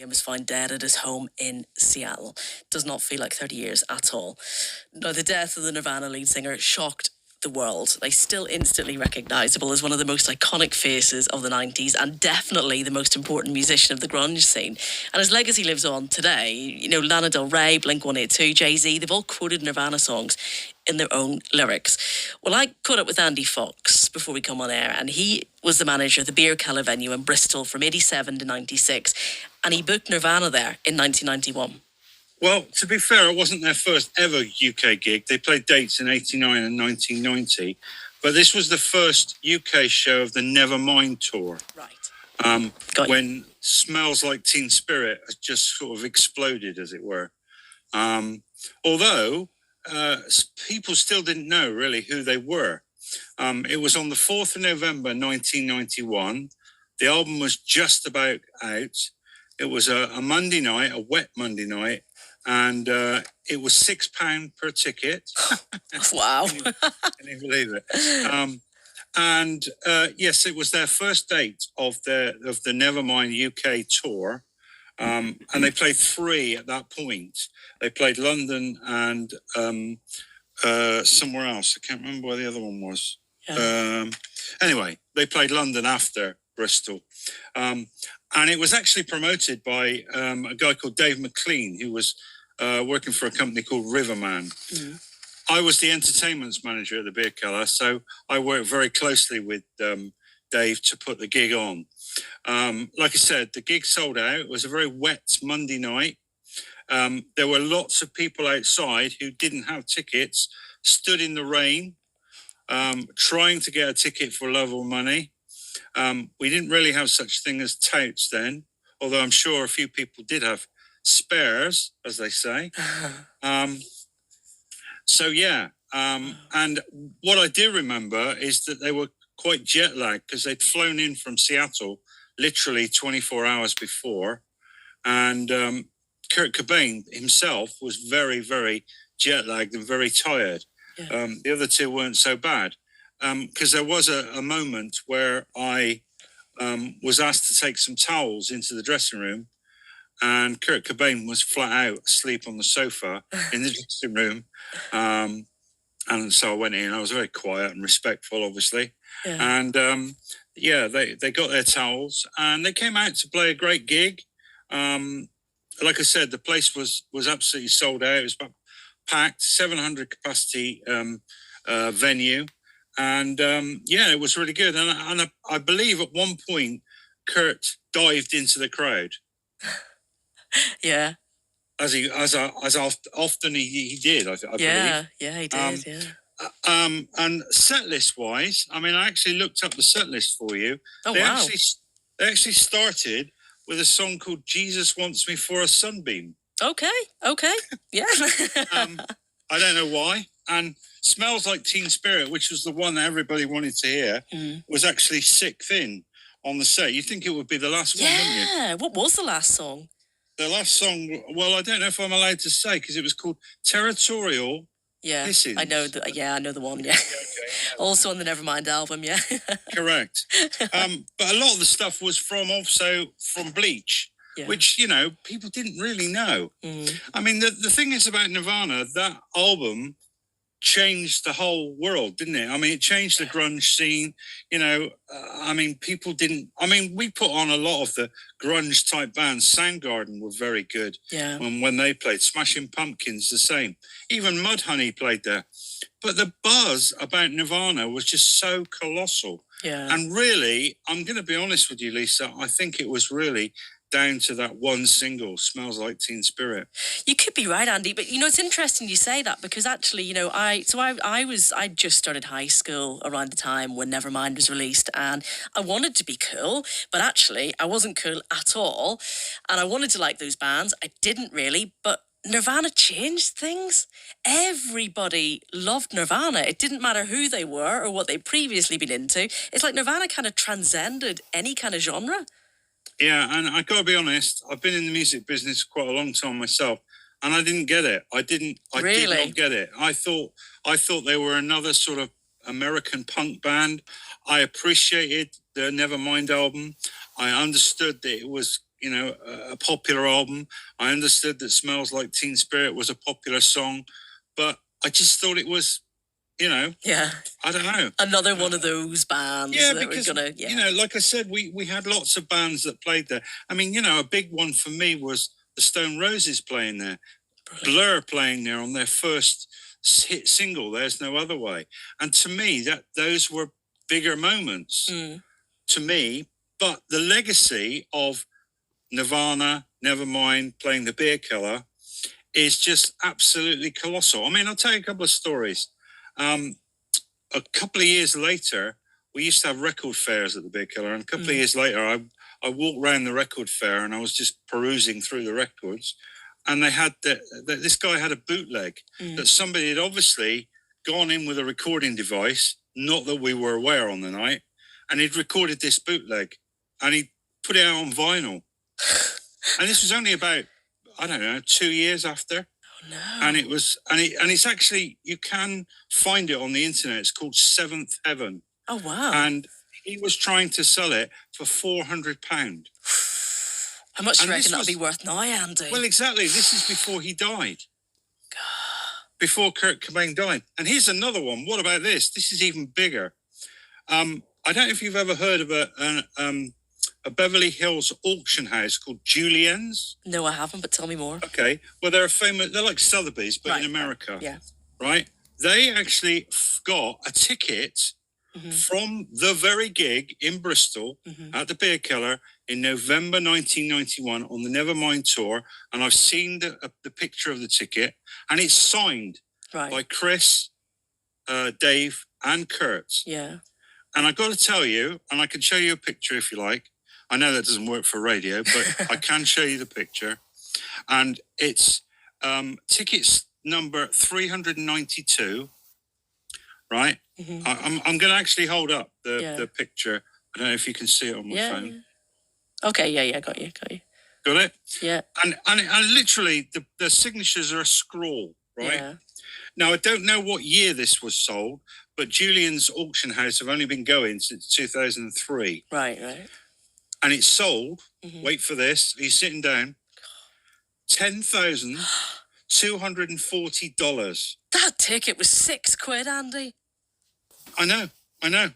Was found dead at his home in Seattle. Does not feel like 30 years at all. Now, the death of the Nirvana lead singer shocked the world. Like, still instantly recognisable as one of the most iconic faces of the 90s and definitely the most important musician of the grunge scene. And his legacy lives on today. You know, Lana Del Rey, Blink-182, Jay-Z, they've all quoted Nirvana songs in their own lyrics. Well, I caught up with Andy Fox before we come on air, and he was the manager of the Beer Keller venue in Bristol from 87 to 96, and he booked Nirvana there in 1991. Well, to be fair, it wasn't their first ever UK gig. They played dates in 89 and 1990, but this was the first UK show of the Nevermind tour. Right. When Smells Like Teen Spirit has just sort of exploded, as it were. Although people still didn't know really who they were. It was on the 4th of November 1991. The album was just about out. It was a Monday night, a wet Monday night, and it was £6 per ticket. Wow. Can you believe it? Yes, it was their first date of the Nevermind UK tour. And they played 3 at that point. They played London and somewhere else. I can't remember where the other one was. Yeah. Anyway, they played London after Bristol. And it was actually promoted by a guy called Dave McLean, who was working for a company called Riverman. Mm. I was the entertainments manager at the Beer Keller, so I worked very closely with Dave to put the gig on. Like I said, the gig sold out. It was a very wet Monday night. There were lots of people outside who didn't have tickets, stood in the rain, trying to get a ticket for love or money. We didn't really have such thing as touts then, although I'm sure a few people did have spares, as they say. And what I do remember is that they were quite jet lagged because they'd flown in from Seattle literally 24 hours before. And Kurt Cobain himself was very, very jet lagged and very tired. Yeah. The other two weren't so bad. Because there was a moment where I was asked to take some towels into the dressing room, and Kurt Cobain was flat out asleep on the sofa in the dressing room. And so I went in. I was very quiet and respectful, obviously. Yeah. And they got their towels and they came out to play a great gig. Like I said, the place was absolutely sold out. It was packed, 700 capacity venue. And it was really good. And I believe at one point, Kurt dived into the crowd. Yeah. As often he did, I believe. Yeah, he did. And set list wise, I mean, I actually looked up the set list for you. Oh, they wow. They actually started with a song called "Jesus Wants Me for a Sunbeam." Okay, yeah. I don't know why. And "Smells Like Teen Spirit," which was the one that everybody wanted to hear, was actually sixth in on the set. You'd think it would be the last one, wouldn't you? Yeah, what was the last song? The last song, well, I don't know if I'm allowed to say, because it was called Territorial Pissings. I know the one, yeah. Okay. Also on the Nevermind album, yeah. Correct. But a lot of the stuff was from Bleach, which, people didn't really know. I mean, the thing is about Nirvana, that album changed the whole world, didn't it? I mean, it changed the grunge scene. We put on a lot of the grunge type bands. Soundgarden were very good when they played. Smashing Pumpkins, the same. Even Mudhoney played there. But the buzz about Nirvana was just so colossal. Yeah. And really, I'm going to be honest with you, Lisa, I think it was really down to that one single, "Smells Like Teen Spirit." You could be right, Andy, but it's interesting you say that, because actually, I just started high school around the time when Nevermind was released, and I wanted to be cool, but actually I wasn't cool at all, and I wanted to like those bands. I didn't really, but Nirvana changed things. Everybody loved Nirvana. It didn't matter who they were or what they'd previously been into. It's like Nirvana kind of transcended any kind of genre. Yeah, and I got to be honest, I've been in the music business quite a long time myself, and I didn't get it. I did not get it. I thought they were another sort of American punk band. I appreciated the Nevermind album. I understood that it was a popular album. I understood that Smells Like Teen Spirit was a popular song, but I just thought it was, Yeah. I don't know. Another one of those bands Yeah, that because, were gonna, like I said, we had lots of bands that played there. I mean, a big one for me was the Stone Roses playing there. Brilliant. Blur playing there on their first hit single, There's No Other Way. And to me, those were bigger moments to me. But the legacy of Nirvana, Nevermind, playing the Beer Killer is just absolutely colossal. I mean, I'll tell you a couple of stories. A couple of years later, we used to have record fairs at the Beer Killer. And a couple of years later, I walked around the record fair and I was just perusing through the records. And they had this guy had a bootleg that somebody had obviously gone in with a recording device, not that we were aware on the night, and he'd recorded this bootleg and he put it out on vinyl. And this was only about, I don't know, 2 years after. Oh, no. And it was, and it's actually, you can find it on the internet. It's called Seventh Heaven. Oh, wow. And he was trying to sell it for £400. How much do you reckon that'll be worth now, Andy? Well, exactly. This is before he died. Before Kurt Cobain died. And here's another one. What about this? This is even bigger. I don't know if you've ever heard of a Beverly Hills auction house called Julien's. No, I haven't, but tell me more. Okay. Well, they're like Sotheby's, but in America. Yeah. Right? They actually got a ticket from the very gig in Bristol at the Beer Killer in November 1991 on the Nevermind tour, and I've seen the picture of the ticket, and it's signed by Chris, Dave, and Kurt. Yeah. And I've got to tell you, and I can show you a picture if you like. I know that doesn't work for radio, but I can show you the picture. And it's tickets number 392, right? I'm going to actually hold up the picture. I don't know if you can see it on my phone. Yeah. Okay, yeah, got you. Got it? Yeah. And literally, the signatures are a scrawl, right? Yeah. Now, I don't know what year this was sold, but Julian's auction house have only been going since 2003. Right. And it's sold, wait for this, he's sitting down, $10,240. That ticket was £6, Andy. I know. Ugh.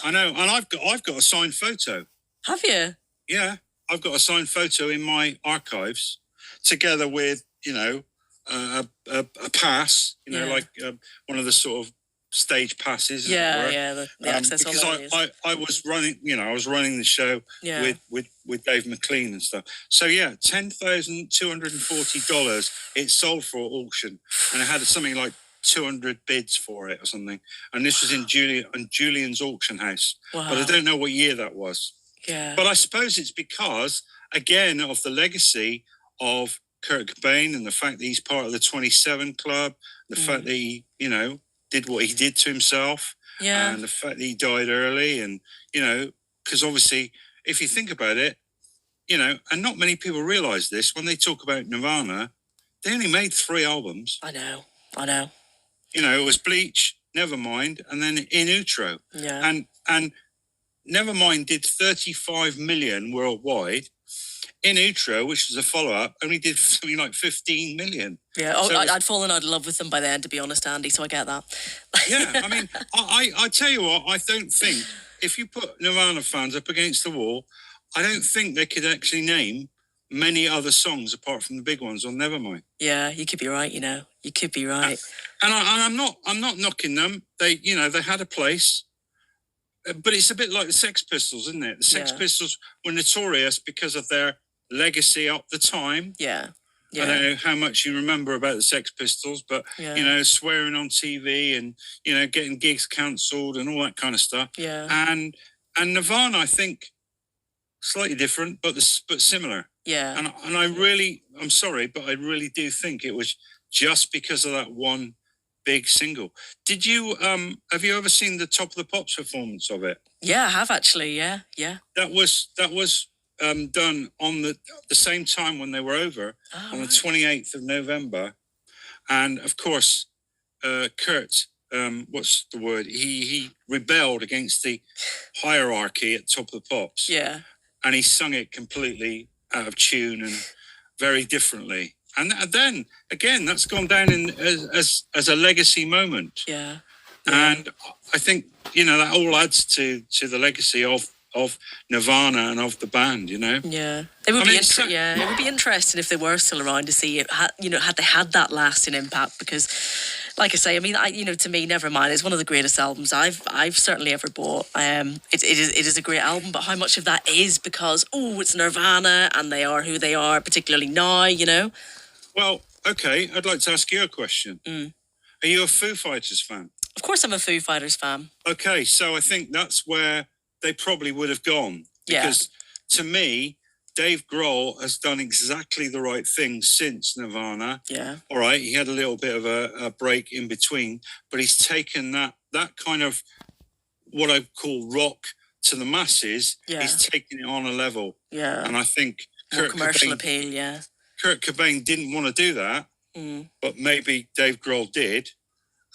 I know. And I've got a signed photo. Have you? Yeah. I've got a signed photo in my archives together with, a pass, like one of the sort of stage passes. The access. Because I was running, I was running the show with Dave McLean and stuff. So yeah, $10,240. It sold for auction, and it had something like 200 bids for it or something. And this was in Julian's auction house. Wow. But I don't know what year that was. Yeah. But I suppose it's because, again, of the legacy of Kurt Cobain and the fact that he's part of the 27 Club, the fact that he, did what he did to himself, and the fact that he died early, and, because obviously, if you think about it, and not many people realize this, when they talk about Nirvana, they only made 3 albums. I know. It was Bleach, Nevermind, and then In Utero. Yeah. And Nevermind did 35 million worldwide. In Utero, which was a follow-up, only did something like 15 million. Yeah, I'd fallen out of love with them by then, to be honest, Andy, so I get that. Yeah, I mean, I tell you what, I don't think, if you put Nirvana fans up against the wall, I don't think they could actually name many other songs apart from the big ones on Nevermind. Yeah, you could be right, You could be right. And I'm not knocking them. They had a place. But it's a bit like the Sex Pistols, isn't it? The Sex Pistols were notorious because of their legacy up the time. Yeah. I don't know how much you remember about the Sex Pistols, but, swearing on TV and, getting gigs cancelled and all that kind of stuff. Yeah. And Nirvana, I think, slightly different, but similar. Yeah. And I'm sorry, but I really do think it was just because of that one big single. Did you have you ever seen the Top of the Pops performance of it? Yeah, I have actually. Yeah. That was done on the same time when they were over on the 28th of November, and of course, Kurt. What's the word? He rebelled against the hierarchy at Top of the Pops. Yeah. And he sung it completely out of tune and very differently. And then again, that's gone down in as a legacy moment. Yeah. And I think, that all adds to the legacy of Nirvana and of the band, Yeah, it would it would be interesting if they were still around to see it. Had they had that lasting impact? Because, like I say, I mean, to me, Nevermind is one of the greatest albums I've certainly ever bought. It is a great album, but how much of that is because it's Nirvana and they are who they are, particularly now, Well, okay, I'd like to ask you a question. Are you a Foo Fighters fan? Of course, I'm a Foo Fighters fan. Okay, so I think that's where they probably would have gone. Because to me, Dave Grohl has done exactly the right thing since Nirvana. Yeah. All right, he had a little bit of a break in between, but he's taken that kind of what I call rock to the masses. Yeah. He's taken it on a level. Yeah. And I think commercial appeal, yeah. Kurt Cobain didn't want to do that, but maybe Dave Grohl did.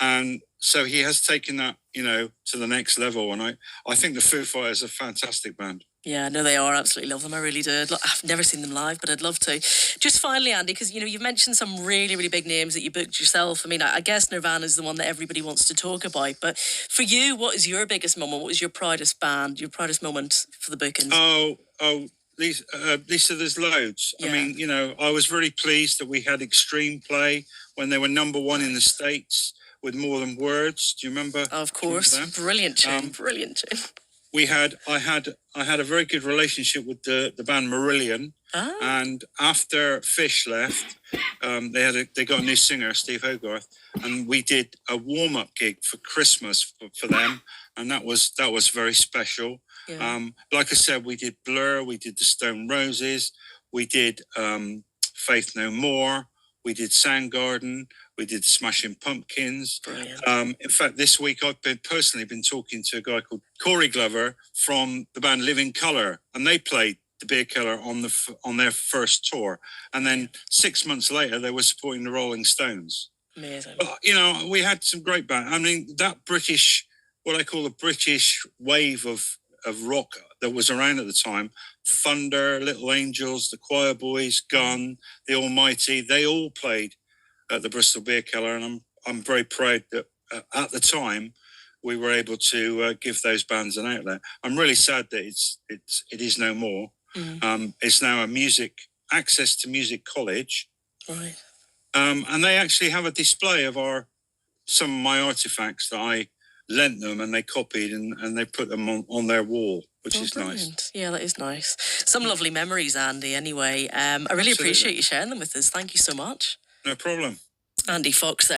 And so he has taken that, to the next level. And I think the Foo Fighters are a fantastic band. Yeah, no, they are. Absolutely love them. I really do. I've never seen them live, but I'd love to. Just finally, Andy, because, you've mentioned some really, really big names that you booked yourself. I mean, I guess Nirvana is the one that everybody wants to talk about. But for you, what is your biggest moment? What was your proudest band, your proudest moment for the bookings? Lisa, there's loads. Yeah. I mean, I was very pleased that we had Extreme play when they were number one in the States with More Than Words. Do you remember? Oh, of course. Brilliant tune. Brilliant tune. I had a very good relationship with the band Marillion. And after Fish left, they got a new singer, Steve Hogarth, and we did a warm-up gig for Christmas for them, and that was very special. Yeah. Like I said, we did Blur, we did the Stone Roses, we did Faith No More, we did Soundgarden, we did Smashing Pumpkins. Brilliant. In fact, this week I've personally been talking to a guy called Corey Glover from the band Living Colour, and they played the Beer Killer on their first tour. And then 6 months later, they were supporting the Rolling Stones. Amazing. But, we had some great bands. I mean, that British, what I call the British wave of rock that was around at the time, Thunder, Little Angels, the Choir Boys, Gun, the Almighty, they all played at the Bristol Beer Keller, and I'm very proud that at the time we were able to give those bands an outlet. I'm really sad that it is no more. It's now a access to music college, right? And they actually have a display of some of my artifacts that I lent them, and they copied and they put them on their wall, which is brilliant. Nice. Yeah, that is nice. Some lovely memories, Andy. Anyway, I really appreciate you sharing them with us. Thank you so much. No problem. Andy Fox there.